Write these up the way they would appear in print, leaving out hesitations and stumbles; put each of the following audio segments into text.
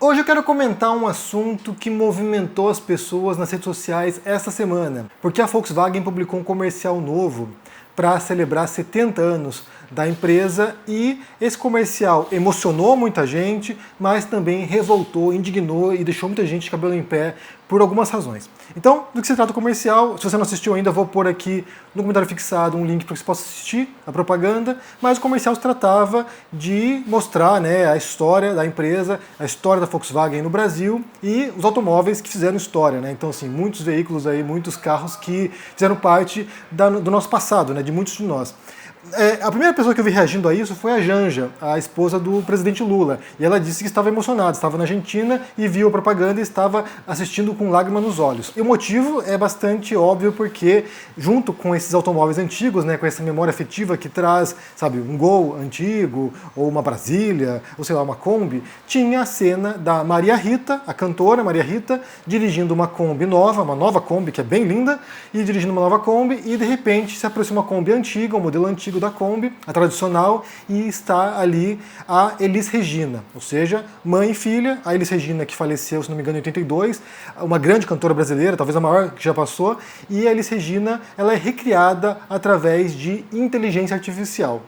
Hoje eu quero comentar um assunto que movimentou as pessoas nas redes sociais essa semana, porque a Volkswagen publicou um comercial novo para celebrar 70 anos da empresa e esse comercial emocionou muita gente, mas também revoltou, indignou e deixou muita gente de cabelo em pé por algumas razões. Então, do que se trata o comercial? Se você não assistiu ainda, vou pôr aqui no comentário fixado um link para que você possa assistir a propaganda, mas o comercial se tratava de mostrar, a história da empresa, a história da Volkswagen no Brasil e os automóveis que fizeram história, Então, assim, muitos veículos aí, muitos carros que fizeram parte do nosso passado, de muitos de nós. A primeira pessoa que eu vi reagindo a isso foi a Janja, a esposa do presidente Lula. E ela disse que estava emocionada, estava na Argentina e viu a propaganda e estava assistindo com lágrimas nos olhos. E o motivo é bastante óbvio porque, junto com esses automóveis antigos, com essa memória afetiva que traz, sabe, um Gol antigo, ou uma Brasília, ou sei lá, uma Kombi, tinha a cena da Maria Rita, a cantora Maria Rita, dirigindo uma Kombi nova, uma nova Kombi que é bem linda, e dirigindo uma nova Kombi, e de repente se aproxima uma Kombi antiga, um modelo antigo da Kombi, a tradicional, e está ali a Elis Regina, ou seja, mãe e filha, a Elis Regina que faleceu, se não me engano, em 82, uma grande cantora brasileira, talvez a maior que já passou, e a Elis Regina, ela é recriada através de inteligência artificial.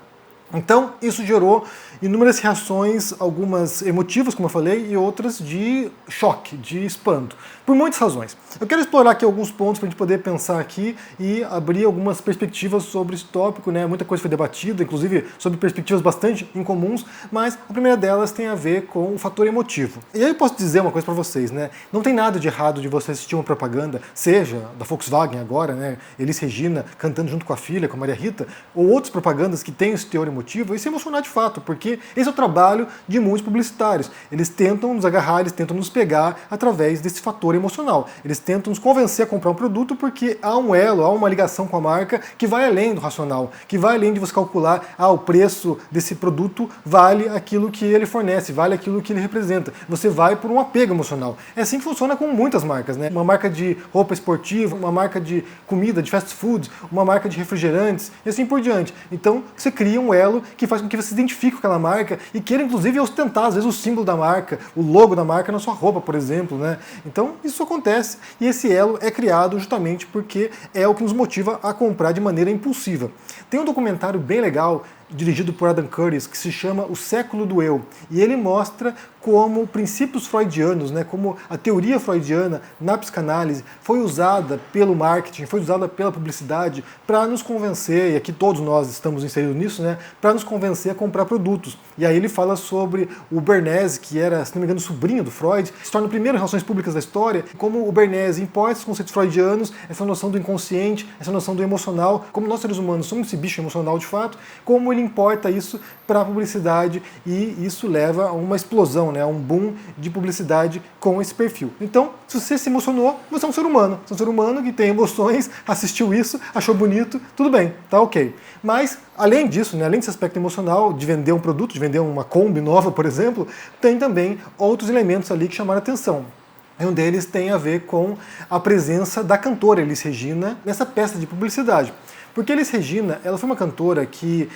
Então, isso gerou inúmeras reações, algumas emotivas, como eu falei, e outras de choque, de espanto, por muitas razões. Eu quero explorar aqui alguns pontos para a gente poder pensar aqui e abrir algumas perspectivas sobre esse tópico, Muita coisa foi debatida, inclusive sobre perspectivas bastante incomuns, mas a primeira delas tem a ver com o fator emotivo. E aí eu posso dizer uma coisa para vocês, Não tem nada de errado de você assistir uma propaganda, seja da Volkswagen agora, Elis Regina cantando junto com a filha, com a Maria Rita, ou outras propagandas que têm esse teor emotivo, e se emocionar de fato, porque esse é o trabalho de muitos publicitários. Eles tentam nos agarrar, eles tentam nos pegar através desse fator emocional. Eles tentam nos convencer a comprar um produto porque há um elo, há uma ligação com a marca que vai além do racional, que vai além de você calcular, o preço desse produto vale aquilo que ele fornece, vale aquilo que ele representa. Você vai por um apego emocional. É assim que funciona com muitas marcas, Uma marca de roupa esportiva, uma marca de comida, de fast food, uma marca de refrigerantes e assim por diante. Então, você cria um elo que faz com que você se identifique com aquela marca e queira, inclusive, ostentar, às vezes, o símbolo da marca, o logo da marca na sua roupa, por exemplo, Então, isso acontece e esse elo é criado justamente porque é o que nos motiva a comprar de maneira impulsiva. Tem um documentário bem legal dirigido por Adam Curtis, que se chama O Século do Eu, e ele mostra como princípios freudianos, como a teoria freudiana na psicanálise foi usada pelo marketing, foi usada pela publicidade para nos convencer, e aqui todos nós estamos inseridos nisso, para nos convencer a comprar produtos. E aí ele fala sobre o Bernays, que era, se não me engano, sobrinho do Freud, se torna o primeiro em relações públicas da história, como o Bernays impõe esses conceitos freudianos, essa noção do inconsciente, essa noção do emocional, como nós seres humanos somos esse bicho emocional de fato, como ele importa isso para a publicidade e isso leva a uma explosão, a um boom de publicidade com esse perfil. Então, se você se emocionou, você é um ser humano. Você é um ser humano que tem emoções, assistiu isso, achou bonito, tudo bem, tá ok. Mas, além disso, além desse aspecto emocional, de vender um produto, de vender uma Kombi nova, por exemplo, tem também outros elementos ali que chamaram a atenção. E um deles tem a ver com a presença da cantora Elis Regina nessa peça de publicidade. Porque Elis Regina, ela foi uma cantora que,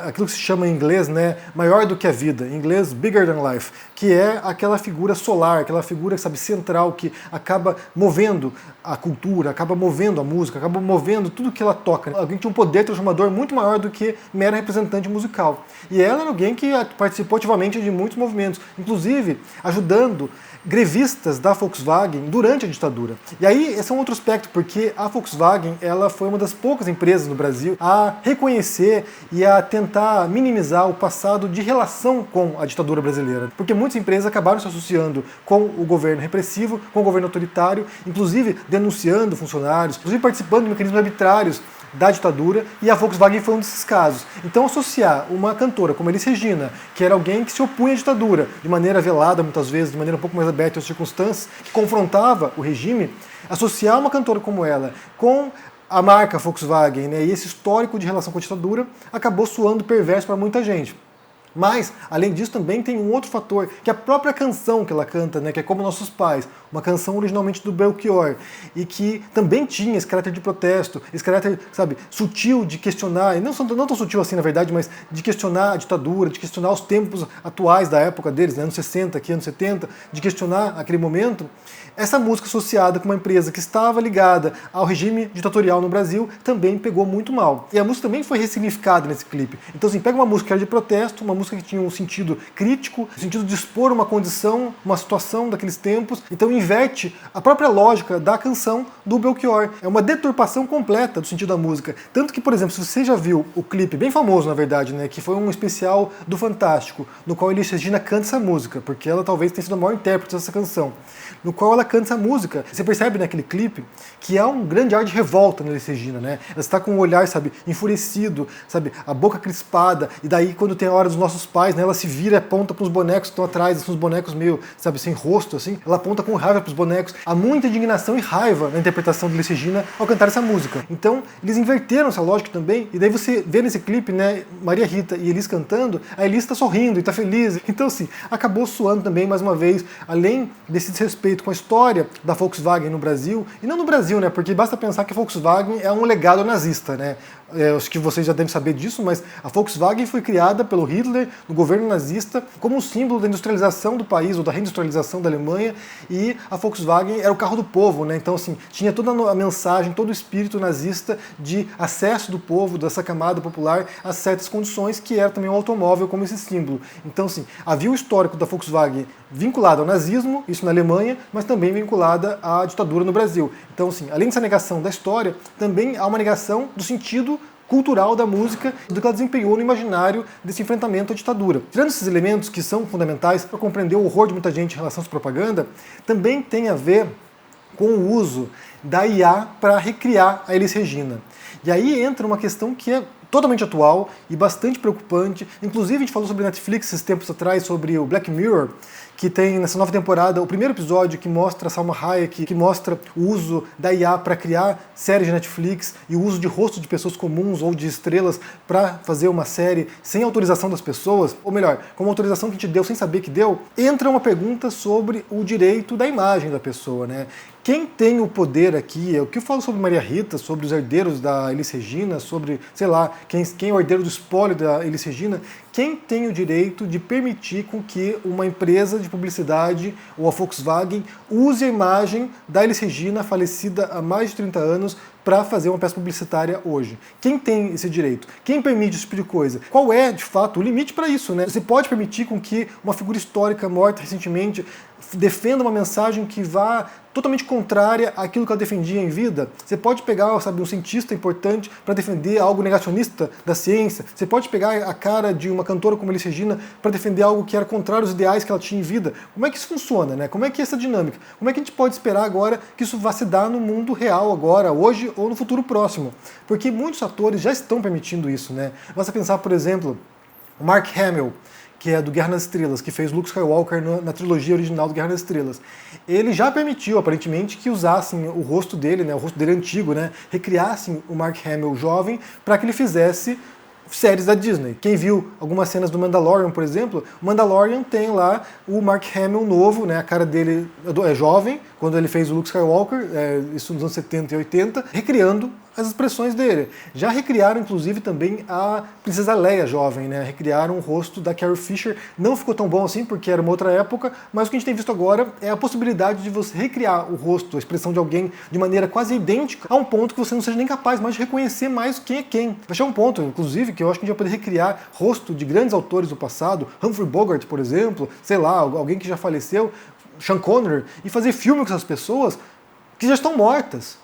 aquilo que se chama em inglês, maior do que a vida, em inglês, bigger than life, que é aquela figura solar, aquela figura, central, que acaba movendo a cultura, acaba movendo a música, acaba movendo tudo que ela toca. Alguém que tinha um poder transformador muito maior do que mera representante musical. E ela era alguém que participou ativamente de muitos movimentos, inclusive ajudando grevistas da Volkswagen durante a ditadura. E aí, esse é um outro aspecto, porque a Volkswagen ela foi uma das poucas empresas no Brasil a reconhecer e a tentar minimizar o passado de relação com a ditadura brasileira. Porque muitas empresas acabaram se associando com o governo repressivo, com o governo autoritário, inclusive denunciando funcionários, inclusive participando de mecanismos arbitrários da ditadura, e a Volkswagen foi um desses casos. Então associar uma cantora como Elis Regina, que era alguém que se opunha à ditadura, de maneira velada muitas vezes, de maneira um pouco mais aberta às circunstâncias, que confrontava o regime, associar uma cantora como ela com a marca Volkswagen, e esse histórico de relação com a ditadura, acabou soando perverso para muita gente. Mas, além disso, também tem um outro fator, que é a própria canção que ela canta, né, que é Como Nossos Pais, uma canção originalmente do Belchior, e que também tinha esse caráter de protesto, esse caráter, sabe, sutil de questionar, e não tão sutil assim na verdade, mas de questionar a ditadura, de questionar os tempos atuais da época deles, né, anos 60, aqui anos 70, de questionar aquele momento. Essa música associada com uma empresa que estava ligada ao regime ditatorial no Brasil também pegou muito mal. E a música também foi ressignificada nesse clipe. Então, assim, pega uma música que era de protesto, uma música que tinha um sentido crítico, um sentido de expor uma condição, uma situação daqueles tempos, então inverte a própria lógica da canção do Belchior. É uma deturpação completa do sentido da música. Tanto que, por exemplo, se você já viu o clipe, bem famoso na verdade, né, que foi um especial do Fantástico, no qual Elis Regina canta essa música, porque ela talvez tenha sido a maior intérprete dessa canção, no qual ela canta essa música. Você percebe naquele clipe que há um grande ar de revolta na Elis Regina, né? Ela está com o olhar, sabe, enfurecido, sabe, a boca crispada, e daí quando tem a hora dos nossos pais, né, ela se vira e aponta para os bonecos que estão atrás, assim, uns bonecos meio, sabe, sem rosto, assim, ela aponta com raiva para os bonecos. Há muita indignação e raiva na interpretação de Elis Regina ao cantar essa música. Então, eles inverteram essa lógica também, e daí você vê nesse clipe, né, Maria Rita e Elis cantando, a Elis está sorrindo e está feliz. Então, assim, acabou soando também, mais uma vez, além desse desrespeito com a história da Volkswagen no Brasil, e não no Brasil, né, porque basta pensar que a Volkswagen é um legado nazista, né. Acho que vocês já devem saber disso, mas a Volkswagen foi criada pelo Hitler, no governo nazista, como um símbolo da industrialização do país, ou da reindustrialização da Alemanha, e a Volkswagen era o carro do povo, né? Então, assim, tinha toda a mensagem, todo o espírito nazista de acesso do povo, dessa camada popular, a certas condições, que era também o automóvel como esse símbolo. Então, assim, havia o histórico da Volkswagen vinculado ao nazismo, isso na Alemanha, mas também vinculada à ditadura no Brasil. Então, assim, além dessa negação da história, também há uma negação do sentido cultural da música e do que ela desempenhou no imaginário desse enfrentamento à ditadura. Tirando esses elementos que são fundamentais para compreender o horror de muita gente em relação à propaganda, também tem a ver com o uso da IA para recriar a Elis Regina. E aí entra uma questão que é totalmente atual e bastante preocupante. Inclusive a gente falou sobre Netflix esses tempos atrás, sobre o Black Mirror, que tem nessa nova temporada o primeiro episódio que mostra a Salma Hayek, que mostra o uso da IA para criar séries de Netflix e o uso de rostos de pessoas comuns ou de estrelas para fazer uma série sem autorização das pessoas, ou melhor, com uma autorização que a gente deu sem saber que deu. Entra uma pergunta sobre o direito da imagem da pessoa, né? Quem tem o poder aqui, o que eu falo sobre Maria Rita, sobre os herdeiros da Elis Regina, sobre, sei lá, quem é o herdeiro do espólio da Elis Regina, quem tem o direito de permitir com que uma empresa de publicidade ou a Volkswagen use a imagem da Elis Regina, falecida há mais de 30 anos, para fazer uma peça publicitária hoje? Quem tem esse direito? Quem permite esse tipo de coisa? Qual é, de fato, o limite para isso, né? Você pode permitir com que uma figura histórica morta recentemente defenda uma mensagem que vá totalmente contrária àquilo que ela defendia em vida? Você pode pegar, sabe, um cientista importante para defender algo negacionista da ciência? Você pode pegar a cara de uma cantora como Elis Regina para defender algo que era contrário aos ideais que ela tinha em vida? Como é que isso funciona, né? Como é que é essa dinâmica? Como é que a gente pode esperar agora que isso vá se dar no mundo real agora, hoje ou no futuro próximo? Porque muitos atores já estão permitindo isso, né? Basta pensar, por exemplo, o Mark Hamill, que é do Guerra nas Estrelas, que fez Luke Skywalker na trilogia original do Guerra nas Estrelas. Ele já permitiu, aparentemente, que usassem o rosto dele, né, o rosto dele antigo, né, recriassem o Mark Hamill jovem para que ele fizesse séries da Disney. Quem viu algumas cenas do Mandalorian, por exemplo, o Mandalorian tem lá o Mark Hamill novo, né, a cara dele é jovem, quando ele fez o Luke Skywalker, isso nos anos 70 e 80, recriando as expressões dele. Já recriaram, inclusive, também a Princesa Leia jovem, né? Recriaram o rosto da Carrie Fisher. Não ficou tão bom assim, porque era uma outra época, mas o que a gente tem visto agora é a possibilidade de você recriar o rosto, a expressão de alguém de maneira quase idêntica, a um ponto que você não seja nem capaz mais de reconhecer mais quem é quem. Vai chegar um ponto, inclusive, que eu acho que a gente vai poder recriar rosto de grandes autores do passado, Humphrey Bogart, por exemplo, sei lá, alguém que já faleceu, Sean Connery, e fazer filme com essas pessoas que já estão mortas.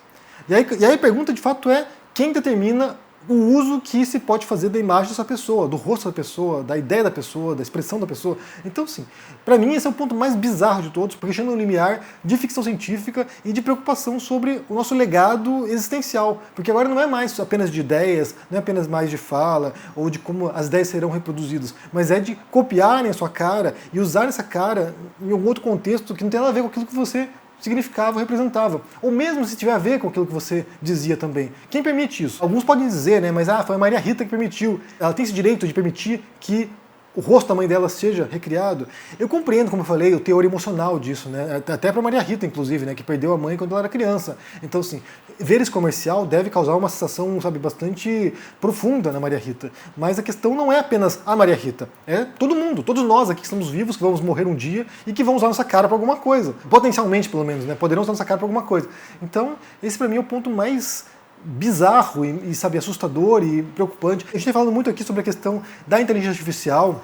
E aí a pergunta de fato é quem determina o uso que se pode fazer da imagem dessa pessoa, do rosto da pessoa, da ideia da pessoa, da expressão da pessoa. Então, sim, para mim esse é o ponto mais bizarro de todos, porque chega no limiar de ficção científica e de preocupação sobre o nosso legado existencial. Porque agora não é mais apenas de ideias, não é apenas mais de fala, ou de como as ideias serão reproduzidas, mas é de copiarem a sua cara e usar essa cara em algum outro contexto que não tem nada a ver com aquilo que você significava, representava. Ou mesmo se tiver a ver com aquilo que você dizia também. Quem permite isso? Alguns podem dizer, né, mas foi a Maria Rita que permitiu. Ela tem esse direito de permitir que o rosto da mãe dela seja recriado. Eu compreendo, como eu falei, o teor emocional disso, né? Até para Maria Rita, inclusive, né? Que perdeu a mãe quando ela era criança. Então, assim, ver esse comercial deve causar uma sensação, sabe, bastante profunda na Maria Rita. Mas a questão não é apenas a Maria Rita, é todo mundo, todos nós aqui que estamos vivos, que vamos morrer um dia e que vão usar nossa cara para alguma coisa. Potencialmente, pelo menos, né? Poderão usar nossa cara para alguma coisa. Então, esse para mim é o ponto mais bizarro e, sabe, assustador e preocupante. A gente tem falado muito aqui sobre a questão da inteligência artificial,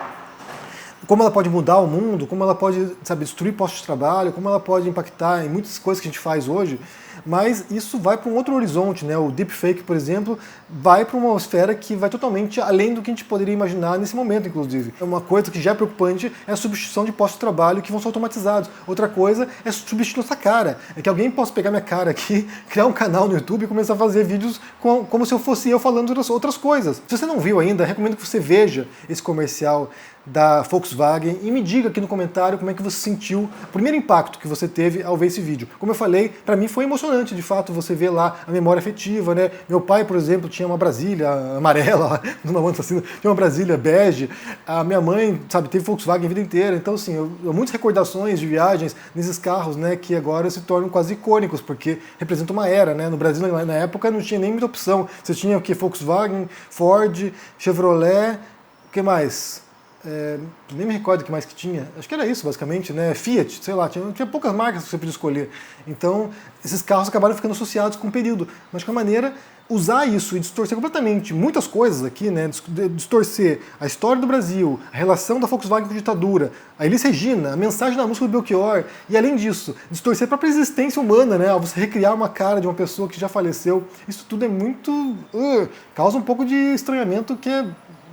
como ela pode mudar o mundo, como ela pode, sabe, destruir postos de trabalho, como ela pode impactar em muitas coisas que a gente faz hoje, mas isso vai para um outro horizonte, né? O deepfake, por exemplo, vai para uma esfera que vai totalmente além do que a gente poderia imaginar nesse momento, inclusive. Uma coisa que já é preocupante é a substituição de postos de trabalho que vão ser automatizados. Outra coisa é substituir essa cara. É que alguém possa pegar minha cara aqui, criar um canal no YouTube e começar a fazer vídeos como se eu fosse eu falando outras coisas. Se você não viu ainda, recomendo que você veja esse comercial da Volkswagen e me diga aqui no comentário como é que você sentiu o primeiro impacto que você teve ao ver esse vídeo. Como eu falei, para mim foi emocionante, de fato, você vê lá a memória afetiva, né? Meu pai, por exemplo, tinha uma Brasília amarela, numa mão assassina, tinha uma Brasília bege. A minha mãe, sabe, teve Volkswagen a vida inteira. Então, assim, muitas recordações de viagens nesses carros, né, que agora se tornam quase icônicos, porque representam uma era, né? No Brasil, na época, não tinha nem muita opção. Você tinha o que? Volkswagen, Ford, Chevrolet, o que mais? Nem me recordo o que mais que tinha. Acho que era isso, basicamente, né? Fiat, sei lá, tinha poucas marcas que você podia escolher. Então, esses carros acabaram ficando associados com o período. Mas, de qualquer maneira, usar isso e distorcer completamente muitas coisas aqui, né? Distorcer a história do Brasil, a relação da Volkswagen com a ditadura, a Elis Regina, a mensagem da música do Belchior, e além disso, distorcer a própria existência humana, né? Ao você recriar uma cara de uma pessoa que já faleceu. Isso tudo é muito... causa um pouco de estranhamento que é...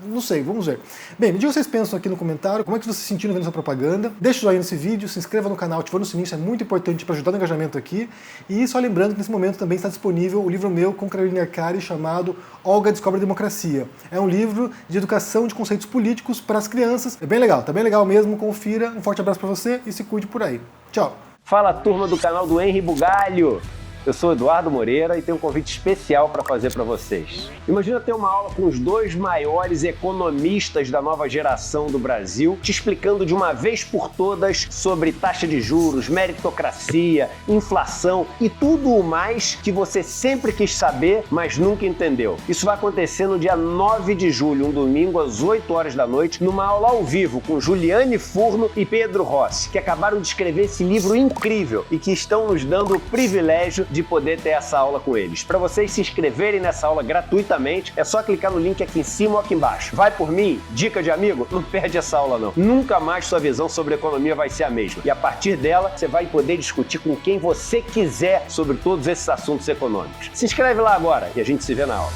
Não sei, vamos ver. Bem, me diga o que vocês pensam aqui no comentário, como é que vocês se sentiram vendo essa propaganda. Deixa o joinha nesse vídeo, se inscreva no canal, ativando o sininho, isso é muito importante para ajudar no engajamento aqui. E só lembrando que nesse momento também está disponível o livro meu com Carolina Arcari chamado Olga Descobre a Democracia. É um livro de educação de conceitos políticos para as crianças. É bem legal, tá bem legal mesmo, confira. Um forte abraço para você e se cuide por aí. Tchau! Fala, turma do canal do Henry Bugalho! Eu sou Eduardo Moreira e tenho um convite especial para fazer para vocês. Imagina ter uma aula com os dois maiores economistas da nova geração do Brasil, te explicando de uma vez por todas sobre taxa de juros, meritocracia, inflação e tudo o mais que você sempre quis saber, mas nunca entendeu. Isso vai acontecer no dia 9 de julho, um domingo, às 8 horas da noite, numa aula ao vivo com Juliane Furno e Pedro Rossi, que acabaram de escrever esse livro incrível e que estão nos dando o privilégio de poder ter essa aula com eles. Para vocês se inscreverem nessa aula gratuitamente, é só clicar no link aqui em cima ou aqui embaixo. Vai por mim? Dica de amigo? Não perde essa aula não. Nunca mais sua visão sobre economia vai ser a mesma. E a partir dela, você vai poder discutir com quem você quiser sobre todos esses assuntos econômicos. Se inscreve lá agora e a gente se vê na aula.